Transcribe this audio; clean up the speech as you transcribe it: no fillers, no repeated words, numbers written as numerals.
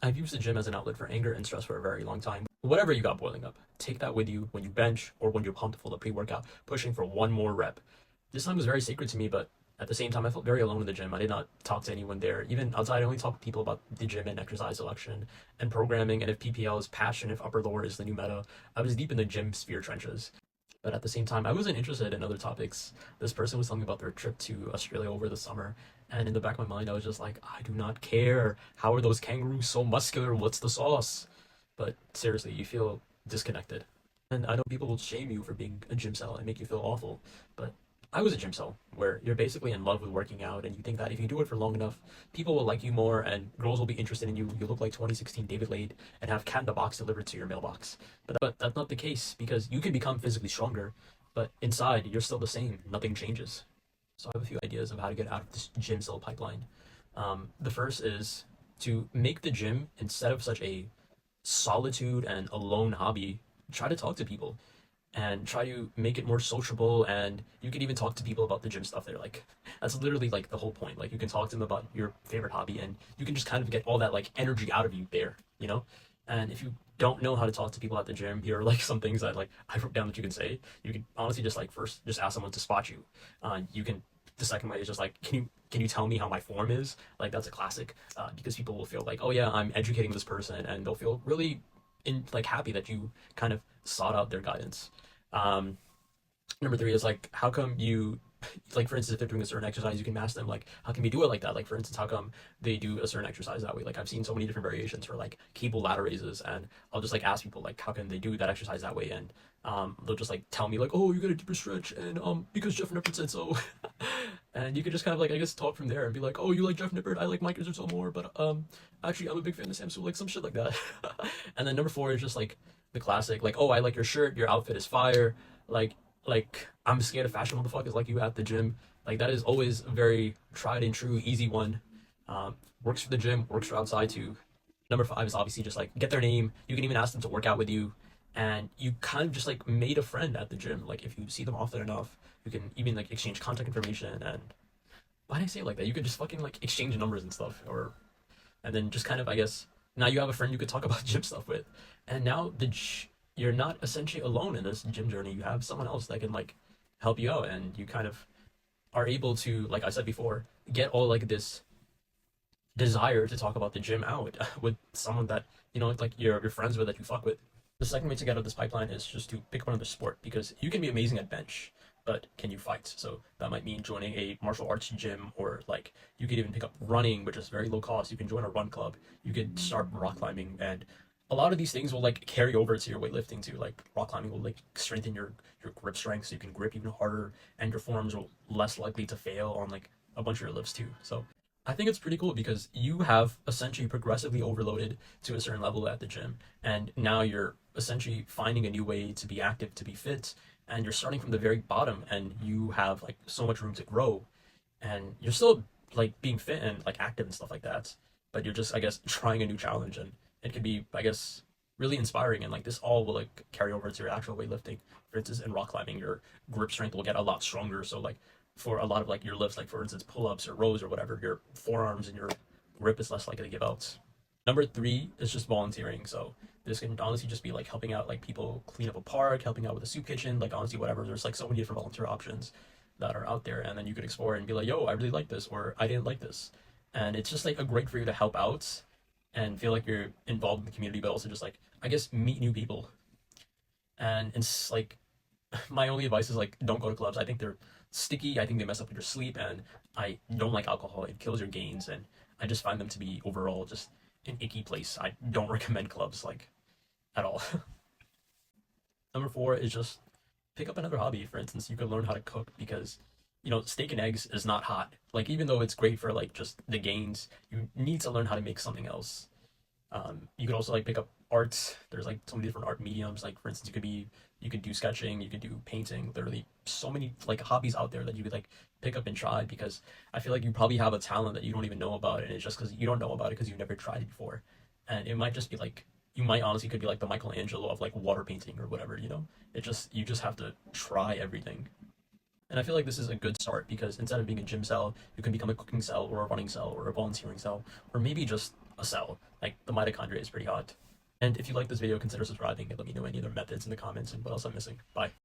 I've used the gym as an outlet for anger and stress for a very long time. Whatever you got boiling up, take that with you when you bench or when you're pumped full of pre-workout, pushing for one more rep. This time was very sacred to me, but at the same time, I felt very alone in the gym. I did not talk to anyone there. Even outside, I only talked to people about the gym and exercise selection and programming, and if PPL is passion, if upper lower is the new meta. I was deep in the gym sphere trenches. But at the same time, I wasn't interested in other topics. This person was telling me about their trip to Australia over the summer, and in the back of my mind, I was just like, I do not care. How are those kangaroos so muscular? What's the sauce? But seriously, you feel disconnected. And I know people will shame you for being a gym cell and make you feel awful, but I was a gym cell where you're basically in love with working out, and you think that if you do it for long enough, people will like you more and girls will be interested in you. You look like 2016 David Lade and have cat in the box delivered to your mailbox. But that's not the case because you can become physically stronger, but inside you're still the same. Nothing changes. So I have a few ideas of how to get out of this gym cell pipeline. The first is to make the gym, instead of such a solitude and alone hobby, try to talk to people and try to make it more sociable. And you can even talk to people about the gym stuff there. Like that's literally like the whole point. Like you can talk to them about your favorite hobby and you can just kind of get all that like energy out of you there, you know? And if you don't know how to talk to people at the gym, here are like some things that like I wrote down that you can say. You can honestly just like first just ask someone to spot you. You can The second way is just like, can you tell me how my form is? Like that's a classic, because people will feel like, oh yeah, I'm educating this person, and they'll feel really happy that you kind of sought out their guidance. Um, Number three is like, how come you, like for instance, if they're doing a certain exercise, you can ask them like, how can we do it like that? Like for instance, how come they do a certain exercise that way? Like I've seen so many different variations for like cable ladder raises, and I'll just like ask people like, how can they do that exercise that way? And they'll just like tell me like, oh, you got a deeper stretch, and because Jeff Nippert said so. And you could just kind of like I guess talk from there and be like, oh, you like Jeff Nippert, I like Mike Izzerso more, but actually I'm a big fan of Sam, so like some shit like that. And then number four is just like the classic, like, oh, I like your shirt, your outfit is fire, like I'm scared of fashion motherfuckers like you at the gym. Like that is always a very tried and true, easy one. Works for the gym, works for outside too. Number five is obviously just like get their name. You can even ask them to work out with you, and you kind of just like made a friend at the gym. Like if you see them often enough, you can even like exchange contact information. And why did I say it like that? You could just fucking like exchange numbers and stuff, or and then just kind of I guess now you have a friend you could talk about gym stuff with, and now you're not essentially alone in this gym journey. You have someone else that can like help you out, and you kind of are able to, like I said before, get all like this desire to talk about the gym out with someone that like you're friends with, that you fuck with. The second way to get out of this pipeline is just to pick up another sport, because you can be amazing at bench, but can you fight? So that might mean joining a martial arts gym, or like you could even pick up running, which is very low cost. You can join a run club. You could start rock climbing, and a lot of these things will like carry over to your weightlifting too. Like rock climbing will like strengthen your grip strength, so you can grip even harder, and your forearms are less likely to fail on like a bunch of your lifts too. So I think it's pretty cool because you have essentially progressively overloaded to a certain level at the gym, and now you're essentially finding a new way to be active, to be fit, and you're starting from the very bottom, and you have like so much room to grow, and you're still like being fit and like active and stuff like that, but you're just I guess trying a new challenge, and it can be I guess really inspiring, and like this all will like carry over to your actual weightlifting. For instance, in rock climbing, your grip strength will get a lot stronger, so like for a lot of like your lifts, like for instance pull-ups or rows or whatever, your forearms and your grip is less likely to give out. Number three is just volunteering. So this can honestly just be like helping out like people clean up a park, helping out with a soup kitchen, like honestly whatever. There's like so many different volunteer options that are out there, and then you could explore and be like, yo, I really like this, or I didn't like this. And it's just like a great for you to help out and feel like you're involved in the community, but also just like I guess meet new people. And it's like my only advice is like don't go to clubs. I think they're sticky. I think they mess up with your sleep, and I don't like alcohol. It kills your gains, and I just find them to be overall just an icky place. I don't recommend clubs like at all. Number four is just pick up another hobby. For instance, you could learn how to cook, because steak and eggs is not hot. Like even though it's great for like just the gains, you need to learn how to make something else. You could also like pick up art. There's like so many different art mediums. Like for instance, you could do sketching, you could do painting. Literally so many like hobbies out there that you could like pick up and try, because I feel like you probably have a talent that you don't even know about, and it's just because you don't know about it because you've never tried it before. And it might just be like you might honestly could be like the Michelangelo of like water painting or whatever. You just have to try everything. And I feel like this is a good start, because instead of being a gym cell, you can become a cooking cell or a running cell or a volunteering cell, or maybe just a cell. Like the mitochondria is pretty hot. And if you like this video, consider subscribing and let me know any other methods in the comments and what else I'm missing. Bye.